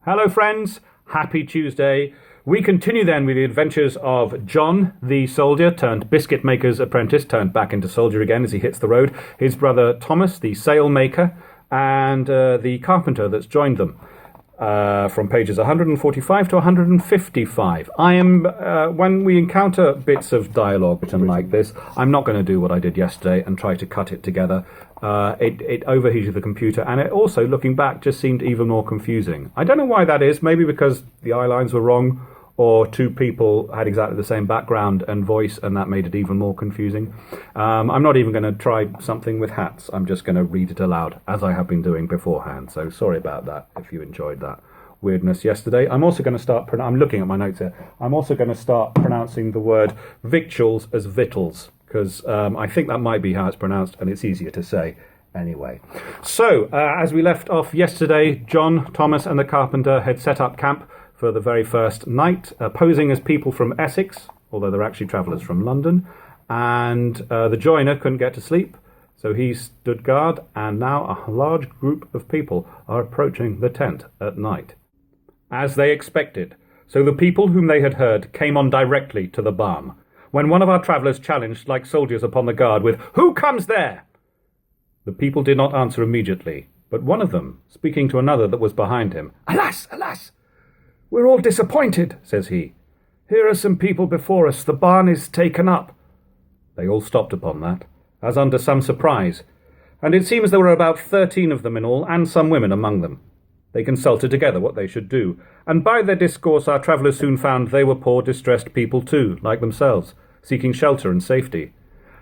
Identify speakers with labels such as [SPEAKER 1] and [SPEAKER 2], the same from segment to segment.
[SPEAKER 1] Hello friends, happy Tuesday. We continue then with the adventures of John, the soldier turned biscuit maker's apprentice, turned back into soldier again as he hits the road, his brother Thomas, the sail maker, and the carpenter that's joined them. From pages 145 to 155. When we encounter bits of dialogue written like this, I'm not going to do what I did yesterday and try to cut it together. It overheated the computer, and it also, looking back, just seemed even more confusing. I don't know why that is, maybe because the eye lines were wrong, or two people had exactly the same background and voice, and that made it even more confusing. I'm not even going to try something with hats. I'm just going to read it aloud, as I have been doing beforehand. So sorry about that, if you enjoyed that weirdness yesterday. I'm also going to start, I'm looking at my notes here, I'm also going to start pronouncing the word victuals as victuals, because I think that might be how it's pronounced, and it's easier to say anyway. So, as we left off yesterday, John, Thomas, and the carpenter had set up camp for the very first night, posing as people from Essex, although they're actually travellers from London, and the joiner couldn't get to sleep, so he stood guard, and now a large group of people are approaching the tent at night. As they expected, so the people whom they had heard came on directly to the barn, when one of our travellers challenged like soldiers upon the guard with, "Who comes there?" The people did not answer immediately, but one of them, speaking to another that was behind him, "Alas, alas! We're all disappointed," says he. "Here are some people before us. The barn is taken up." They all stopped upon that, as under some surprise, and it seems there were about 13 of them in all, and some women among them. They consulted together what they should do, and by their discourse our travellers soon found they were poor distressed people too, like themselves, seeking shelter and safety.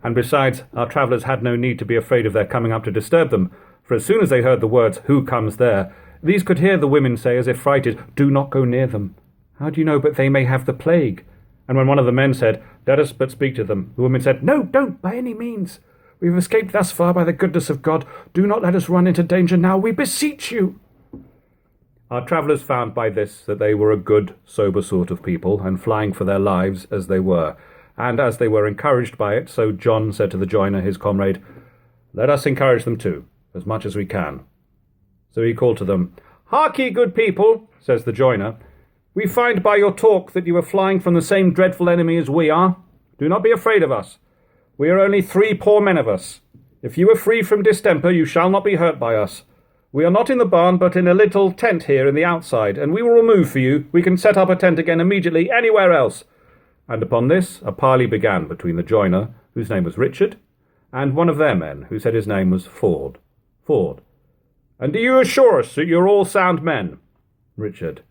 [SPEAKER 1] And besides, our travellers had no need to be afraid of their coming up to disturb them, for as soon as they heard the words, "Who comes there?" these could hear the women say, as if frighted, "Do not go near them. How do you know but they may have the plague?" And when one of the men said, "Let us but speak to them," the women said, "No, don't, by any means. We have escaped thus far by the goodness of God. Do not let us run into danger now, we beseech you." Our travellers found by this that they were a good, sober sort of people, and flying for their lives as they were. And as they were encouraged by it, so John said to the joiner, his comrade, "Let us encourage them too, as much as we can." So he called to them, "Hark ye, good people," says the joiner, "we find by your talk that you are flying from the same dreadful enemy as we are. Do not be afraid of us. We are only 3 poor men of us. If you are free from distemper, you shall not be hurt by us. We are not in the barn, but in a little tent here in the outside, and we will remove for you. We can set up a tent again immediately anywhere else." And upon this a parley began between the joiner, whose name was Richard, and one of their men, who said his name was Ford. Ford. "And do you assure us that you are all sound men?" Richard.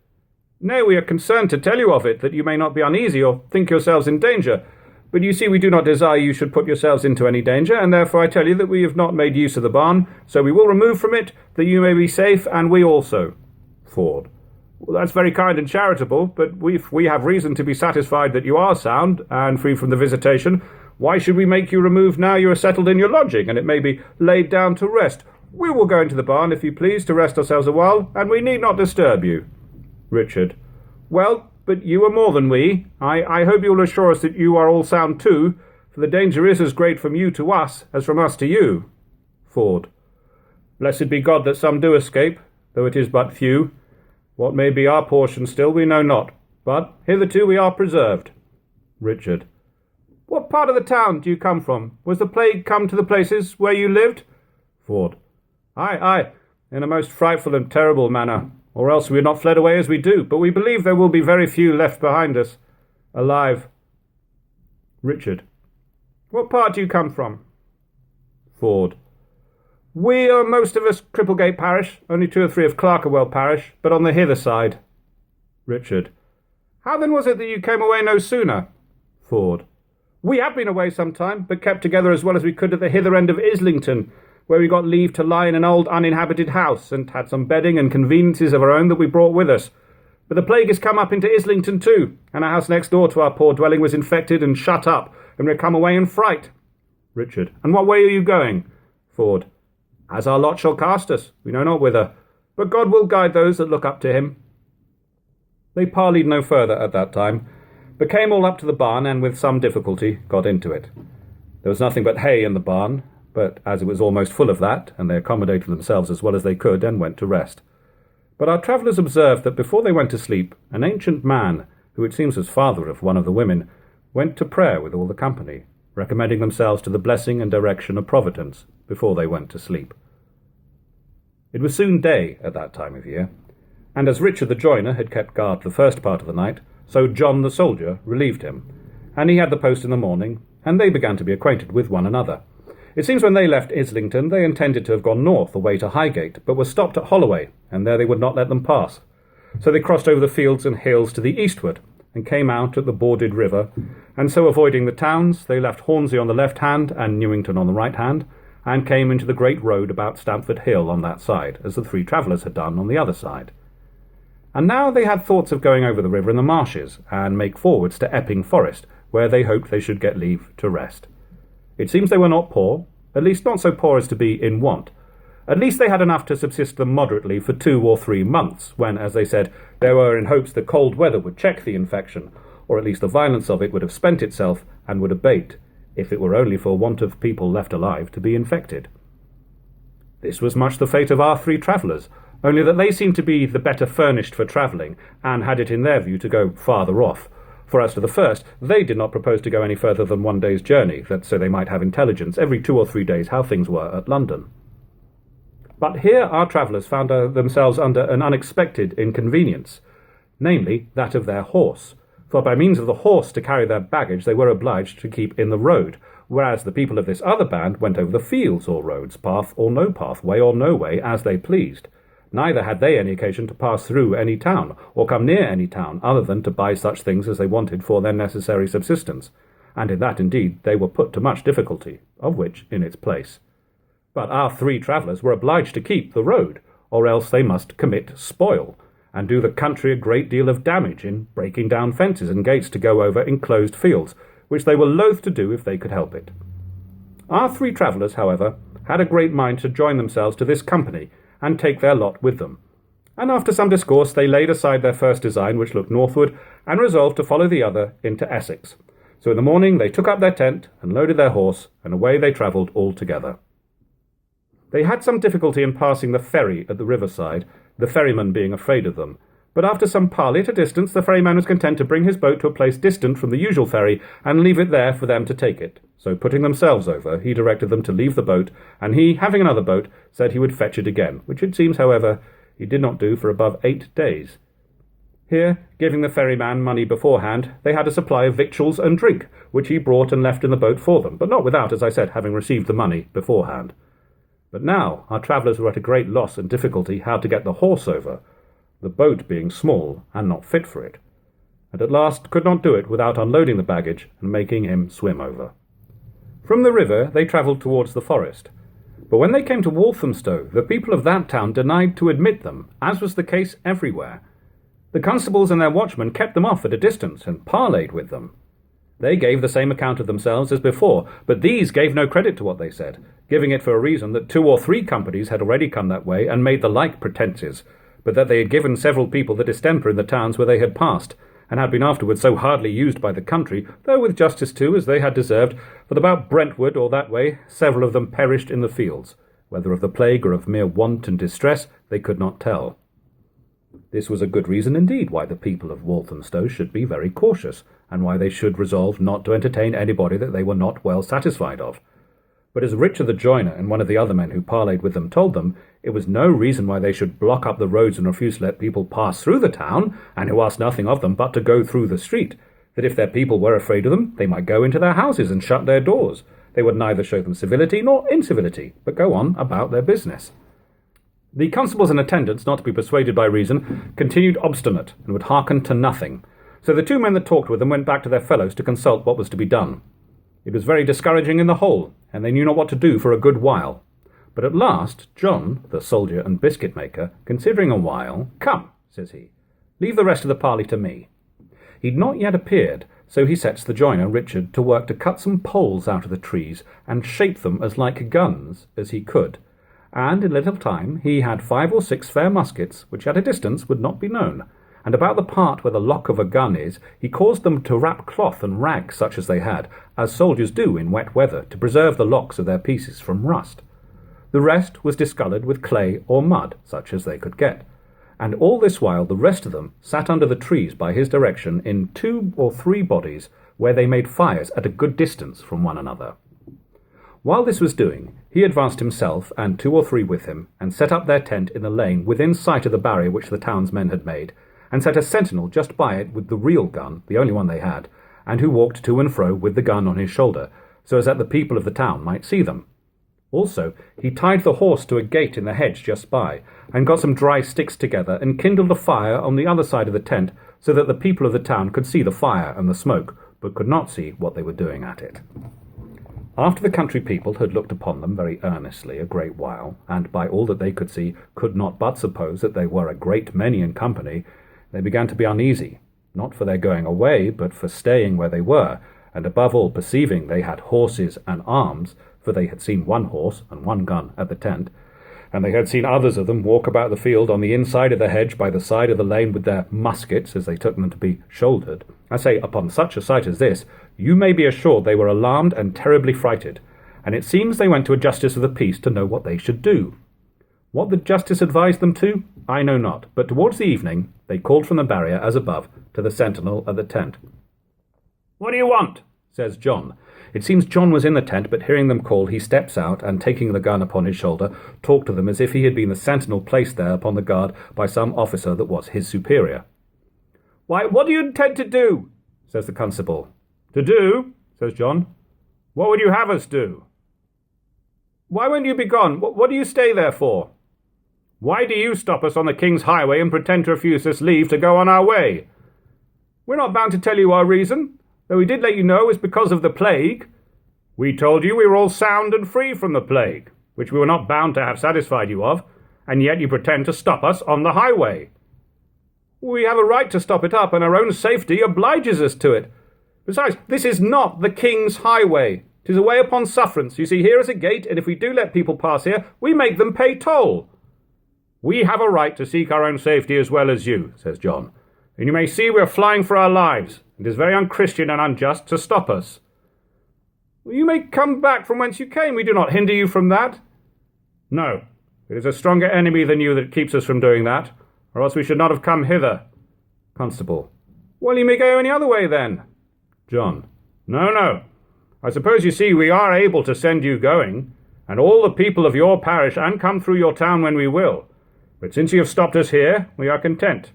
[SPEAKER 1] "Nay, we are concerned to tell you of it, that you may not be uneasy or think yourselves in danger. But you see we do not desire you should put yourselves into any danger, and therefore I tell you that we have not made use of the barn, so we will remove from it, that you may be safe, and we also." Ford. "Well, that's very kind and charitable, but if we have reason to be satisfied that you are sound, and free from the visitation, why should we make you remove now you are settled in your lodging, and it may be laid down to rest? We will go into the barn, if you please, to rest ourselves a while, and we need not disturb you." Richard. "Well, but you are more than we. I hope you will assure us that you are all sound too, for the danger is as great from you to us as from us to you." Ford. "Blessed be God that some do escape, though it is but few. What may be our portion still we know not, but hitherto we are preserved." Richard. "What part of the town do you come from? Was the plague come to the places where you lived?" Ford. Aye, in a most frightful and terrible manner, or else we had not fled away as we do, but we believe there will be very few left behind us, alive." Richard. "What part do you come from?" Ford. "We are most of us Cripplegate parish, only 2 or 3 of Clerkenwell parish, but on the hither side." Richard. "How then was it that you came away no sooner?" Ford. "We have been away some time, but kept together as well as we could at the hither end of Islington, where we got leave to lie in an old uninhabited house, and had some bedding and conveniences of our own that we brought with us. But the plague has come up into Islington too, and a house next door to our poor dwelling was infected and shut up, and we come away in fright." Richard. "And what way are you going?" Ford. "As our lot shall cast us, we know not whither, but God will guide those that look up to him." They parleyed no further at that time, but came all up to the barn, and with some difficulty got into it. There was nothing but hay in the barn, but as it was almost full of that, and they accommodated themselves as well as they could, and went to rest. But our travellers observed that before they went to sleep, an ancient man, who it seems was father of one of the women, went to prayer with all the company, recommending themselves to the blessing and direction of Providence before they went to sleep. It was soon day at that time of year, and as Richard the joiner had kept guard the first part of the night, so John the soldier relieved him, and he had the post in the morning, and they began to be acquainted with one another. It seems when they left Islington they intended to have gone north away to Highgate, but were stopped at Holloway, and there they would not let them pass. So they crossed over the fields and hills to the eastward, and came out at the Boarded River, and so avoiding the towns, they left Hornsey on the left hand and Newington on the right hand, and came into the great road about Stamford Hill on that side, as the three travellers had done on the other side. And now they had thoughts of going over the river in the marshes, and make forwards to Epping Forest, where they hoped they should get leave to rest. It seems they were not poor, at least not so poor as to be in want. At least they had enough to subsist them moderately for 2 or 3 months, when, as they said, they were in hopes that cold weather would check the infection, or at least the violence of it would have spent itself and would abate, if it were only for want of people left alive to be infected. This was much the fate of our 3 travellers, only that they seemed to be the better furnished for travelling, and had it in their view to go farther off. For as to the first, they did not propose to go any further than 1 day's journey, that so they might have intelligence every 2 or 3 days how things were at London. But here our travellers found themselves under an unexpected inconvenience, namely that of their horse, for by means of the horse to carry their baggage they were obliged to keep in the road, whereas the people of this other band went over the fields or roads, path or no path, way or no way, as they pleased. Neither had they any occasion to pass through any town, or come near any town, other than to buy such things as they wanted for their necessary subsistence, and in that indeed they were put to much difficulty, of which in its place. But our 3 travellers were obliged to keep the road, or else they must commit spoil, and do the country a great deal of damage in breaking down fences and gates to go over enclosed fields, which they were loath to do if they could help it. Our 3 travellers, however, had a great mind to join themselves to this company, and take their lot with them. And after some discourse they laid aside their first design, which looked northward, and resolved to follow the other into Essex. So in the morning they took up their tent, and loaded their horse, and away they travelled all together. They had some difficulty in passing the ferry at the riverside, the ferryman being afraid of them, but after some parley at a distance the ferryman was content to bring his boat to a place distant from the usual ferry, and leave it there for them to take it. So putting themselves over, he directed them to leave the boat, and he, having another boat, said he would fetch it again, which it seems, however, he did not do for above 8 days. Here, giving the ferryman money beforehand, they had a supply of victuals and drink, which he brought and left in the boat for them, but not without, as I said, having received the money beforehand. But now our travellers were at a great loss and difficulty how to get the horse over, the boat being small and not fit for it, and at last could not do it without unloading the baggage and making him swim over. From the river they travelled towards the forest, but when they came to Walthamstow the people of that town denied to admit them, as was the case everywhere. The constables and their watchmen kept them off at a distance and parleyed with them. They gave the same account of themselves as before, but these gave no credit to what they said, giving it for a reason that 2 or 3 companies had already come that way and made the like pretences, but that they had given several people the distemper in the towns where they had passed, and had been afterwards so hardly used by the country, though with justice too, as they had deserved, that about Brentwood or that way several of them perished in the fields, whether of the plague or of mere want and distress they could not tell. This was a good reason indeed why the people of Walthamstow should be very cautious, and why they should resolve not to entertain anybody that they were not well satisfied of. But as Richard the joiner and one of the other men who parleyed with them told them, it was no reason why they should block up the roads and refuse to let people pass through the town, and who asked nothing of them but to go through the street, that if their people were afraid of them, they might go into their houses and shut their doors. They would neither show them civility nor incivility, but go on about their business. The constables and attendants, not to be persuaded by reason, continued obstinate, and would hearken to nothing. So the 2 men that talked with them went back to their fellows to consult what was to be done. It was very discouraging in the whole, and they knew not what to do for a good while. But at last John, the soldier and biscuit-maker, considering a while, "Come," says he, "leave the rest of the parley to me." He'd not yet appeared, so he sets the joiner, Richard, to work to cut some poles out of the trees, and shape them as like guns as he could, and in a little time he had 5 or 6 fair muskets, which at a distance would not be known, and about the part where the lock of a gun is, he caused them to wrap cloth and rags such as they had, as soldiers do in wet weather, to preserve the locks of their pieces from rust. The rest was discoloured with clay or mud, such as they could get, And all this while the rest of them sat under the trees by his direction in 2 or 3 bodies, where they made fires at a good distance from one another. While this was doing, he advanced himself and 2 or 3 with him, and set up their tent in the lane within sight of the barrier which the townsmen had made, and set a sentinel just by it with the real gun, the only one they had, and who walked to and fro with the gun on his shoulder, so as that the people of the town might see them. Also, he tied the horse to a gate in the hedge just by, and got some dry sticks together, and kindled a fire on the other side of the tent, so that the people of the town could see the fire and the smoke, but could not see what they were doing at it. After the country people had looked upon them very earnestly a great while, and by all that they could see could not but suppose that they were a great many in company, they began to be uneasy, not for their going away, but for staying where they were, and above all perceiving they had horses and arms, for they had seen 1 horse and 1 gun at the tent, and they had seen others of them walk about the field on the inside of the hedge by the side of the lane with their muskets, as they took them to be shouldered. I say, upon such a sight as this, you may be assured they were alarmed and terribly frighted, and it seems they went to a justice of the peace to know what they should do. What the justice advised them to, I know not, but towards the evening they called from the barrier, as above, to the sentinel at the tent. "What do you want?" says John. It seems John was in the tent, but hearing them call, he steps out, and taking the gun upon his shoulder, talked to them as if he had been the sentinel placed there upon the guard by some officer that was his superior. "Why, what do you intend to do?" says the constable. "To do?" says John. "What would you have us do?" "Why won't you be gone? What do you stay there for?" "Why do you stop us on the King's highway and pretend to refuse us leave to go on our way?" "We're not bound to tell you our reason, though we did let you know it was because of the plague." "We told you we were all sound and free from the plague, which we were not bound to have satisfied you of, and yet you pretend to stop us on the highway." "We have a right to stop it up, and our own safety obliges us to it. Besides, this is not the King's highway. 'Tis a way upon sufferance. You see, here is a gate, and if we do let people pass here, we make them pay toll." "We have a right to seek our own safety as well as you," says John, "and you may see we are flying for our lives. It is very unchristian and unjust to stop us." "Well, you may come back from whence you came. We do not hinder you from that." "No, it is a stronger enemy than you that keeps us from doing that, or else we should not have come hither." Constable. "Well, you may go any other way then." John. No. I suppose you see we are able to send you going, and all the people of your parish, and come through your town when we will. But since you have stopped us here, we are content.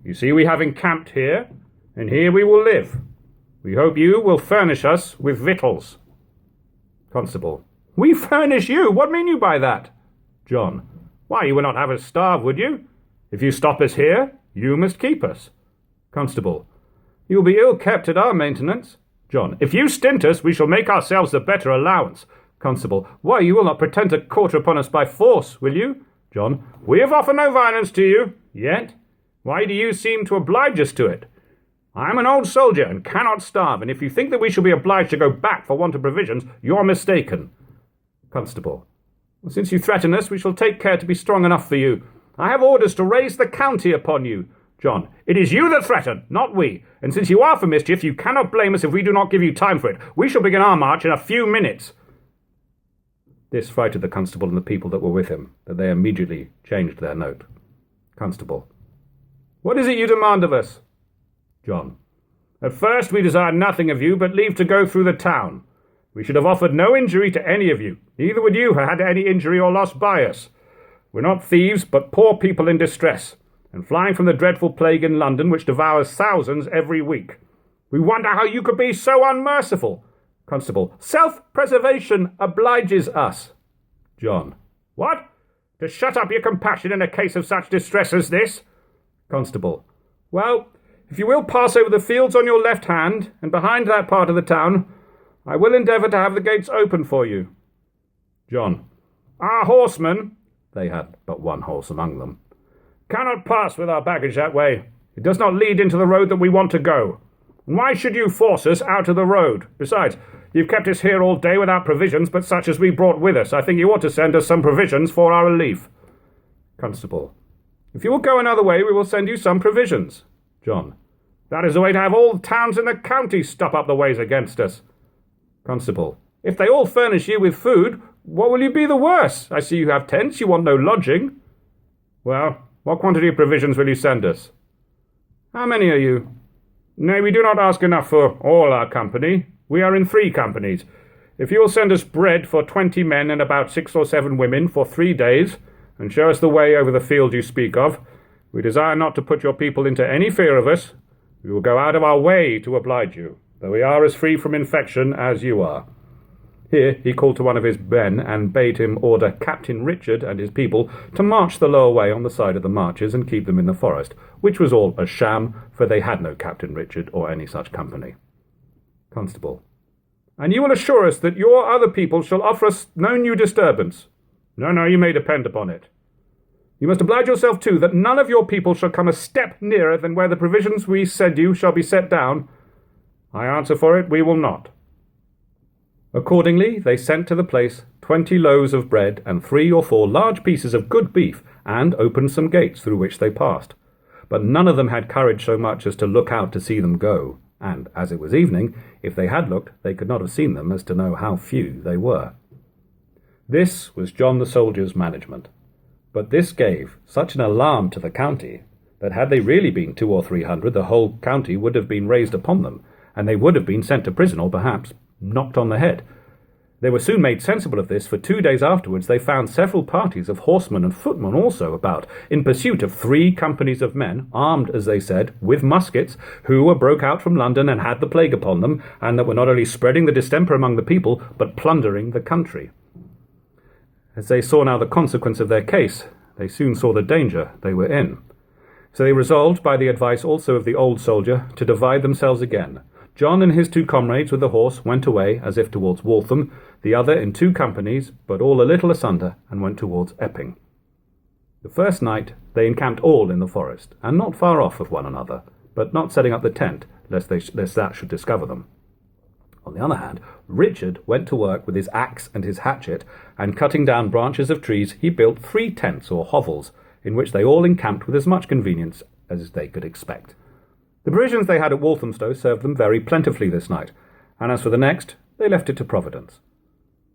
[SPEAKER 1] You see we have encamped here, and here we will live. We hope you will furnish us with victuals." Constable. "We furnish you? What mean you by that?" John. "Why, you would not have us starve, would you? If you stop us here, you must keep us." Constable. "You will be ill kept at our maintenance." John. "If you stint us, we shall make ourselves the better allowance." Constable. "Why, you will not pretend to quarter upon us by force, will you?" John. "We have offered no violence to you, yet. Why do you seem to oblige us to it? I am an old soldier, and cannot starve, and if you think that we shall be obliged to go back for want of provisions, you are mistaken." Constable. "Well, since you threaten us, we shall take care to be strong enough for you. I have orders to raise the county upon you." John. "It is you that threaten, not we, and since you are for mischief, you cannot blame us if we do not give you time for it. We shall begin our march in a few minutes." This frightened the constable and the people that were with him, that they immediately changed their note. Constable. "What is it you demand of us?" John. "At first we desired nothing of you but leave to go through the town. We should have offered no injury to any of you, neither would you have had any injury or loss by us. We're not thieves, but poor people in distress, and flying from the dreadful plague in London, which devours thousands every week. We wonder how you could be so unmerciful." Constable. "Self-preservation obliges us." John. "What? To shut up your compassion in a case of such distress as this?" Constable. "Well, if you will pass over the fields on your left hand, and behind that part of the town, I will endeavour to have the gates open for you." John. "Our horsemen," they had but 1 horse among them, "cannot pass with our baggage that way. It does not lead into the road that we want to go. And why should you force us out of the road? Besides, you've kept us here all day without provisions but such as we brought with us. I think you ought to send us some provisions for our relief." Constable. "If you will go another way, we will send you some provisions." John. "That is the way to have all the towns in the county stop up the ways against us." Constable. "If they all furnish you with food, what will you be the worse? I see you have tents, you want no lodging." "Well, What quantity of provisions will you send us?" "How many are you?" "Nay, we do not ask enough for all our company. We are in 3 companies. If you will send us bread for 20 men and about 6 or 7 women for 3 days, and show us the way over the field you speak of, we desire not to put your people into any fear of us. We will go out of our way to oblige you, though we are as free from infection as you are." Here he called to one of his men and bade him order Captain Richard and his people to march the lower way on the side of the marches and keep them in the forest, which was all a sham, for they had no Captain Richard or any such company. Constable: "And you will assure us that your other people shall offer us no new disturbance?" No, you may depend upon it." "You must oblige yourself, too, that none of your people shall come a step nearer than where the provisions we send you shall be set down." "I answer for it, we will not." Accordingly, they sent to the place 20 loaves of bread and 3 or 4 large pieces of good beef, and opened some gates through which they passed. But none of them had courage so much as to look out to see them go, and, as it was evening, if they had looked, they could not have seen them as to know how few they were. This was John the soldier's management. But this gave such an alarm to the county that had they really been 200 or 300, the whole county would have been raised upon them, and they would have been sent to prison or perhaps knocked on the head. They were soon made sensible of this, for 2 days afterwards they found several parties of horsemen and footmen also about, in pursuit of 3 companies of men, armed, as they said, with muskets, who were broke out from London and had the plague upon them, and that were not only spreading the distemper among the people, but plundering the country. As they saw now the consequence of their case, they soon saw the danger they were in. So they resolved, by the advice also of the old soldier, to divide themselves again. John and his 2 comrades with the horse went away, as if towards Waltham, the other in 2 companies, but all a little asunder, and went towards Epping. The first night they encamped all in the forest, and not far off of one another, but not setting up the tent, lest that should discover them. On the other hand, Richard went to work with his axe and his hatchet, and cutting down branches of trees, he built 3 tents or hovels, in which they all encamped with as much convenience as they could expect. The provisions they had at Walthamstow served them very plentifully this night, and as for the next, they left it to Providence.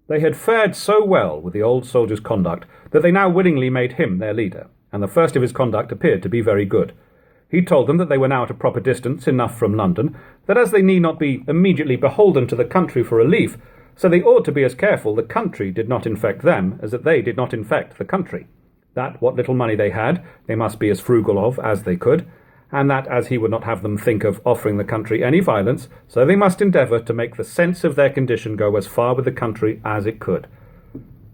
[SPEAKER 1] They had fared so well with the old soldier's conduct that they now willingly made him their leader, and the first of his conduct appeared to be very good. He told them that they were now at a proper distance enough from London, that as they need not be immediately beholden to the country for relief, so they ought to be as careful the country did not infect them as that they did not infect the country. That what little money they had, they must be as frugal of as they could, and that as he would not have them think of offering the country any violence, so they must endeavour to make the sense of their condition go as far with the country as it could.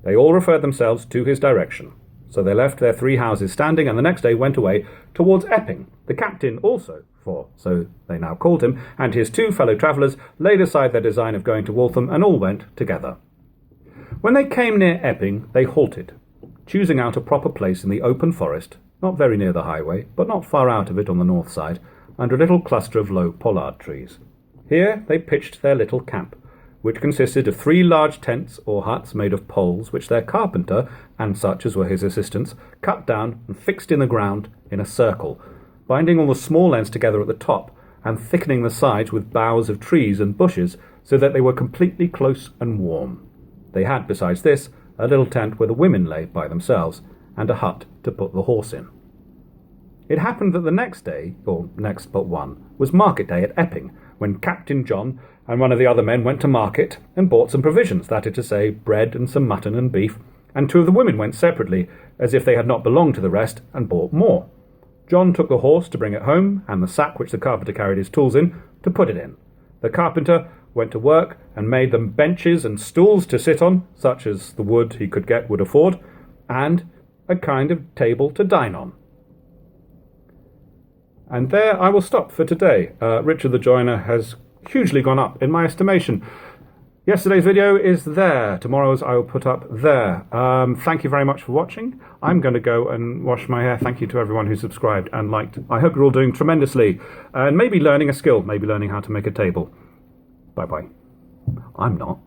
[SPEAKER 1] They all referred themselves to his direction. So they left their 3 houses standing, and the next day went away towards Epping. The captain also, for so they now called him, and his 2 fellow travellers laid aside their design of going to Waltham, and all went together. When they came near Epping, they halted, choosing out a proper place in the open forest, not very near the highway, but not far out of it on the north side, under a little cluster of low pollard trees. Here they pitched their little camp, which consisted of 3 large tents or huts made of poles, which their carpenter, and such as were his assistants, cut down and fixed in the ground in a circle, binding all the small ends together at the top, and thickening the sides with boughs of trees and bushes, so that they were completely close and warm. They had, besides this, a little tent where the women lay by themselves, and a hut to put the horse in. It happened that the next day, or next but one, was market day at Epping, when Captain John and one of the other men went to market and bought some provisions, that is to say, bread and some mutton and beef, and 2 of the women went separately, as if they had not belonged to the rest, and bought more. John took the horse to bring it home, and the sack which the carpenter carried his tools in, to put it in. The carpenter went to work and made them benches and stools to sit on, such as the wood he could get would afford, and a kind of table to dine on. And there I will stop for today. Richard the Joiner has hugely gone up in my estimation. Yesterday's video is there. Tomorrow's I will put up there. Thank you very much for watching. I'm going to go and wash my hair. Thank you to everyone who subscribed and liked. I hope you're all doing tremendously. And maybe learning a skill. Maybe learning how to make a table. Bye-bye. I'm not.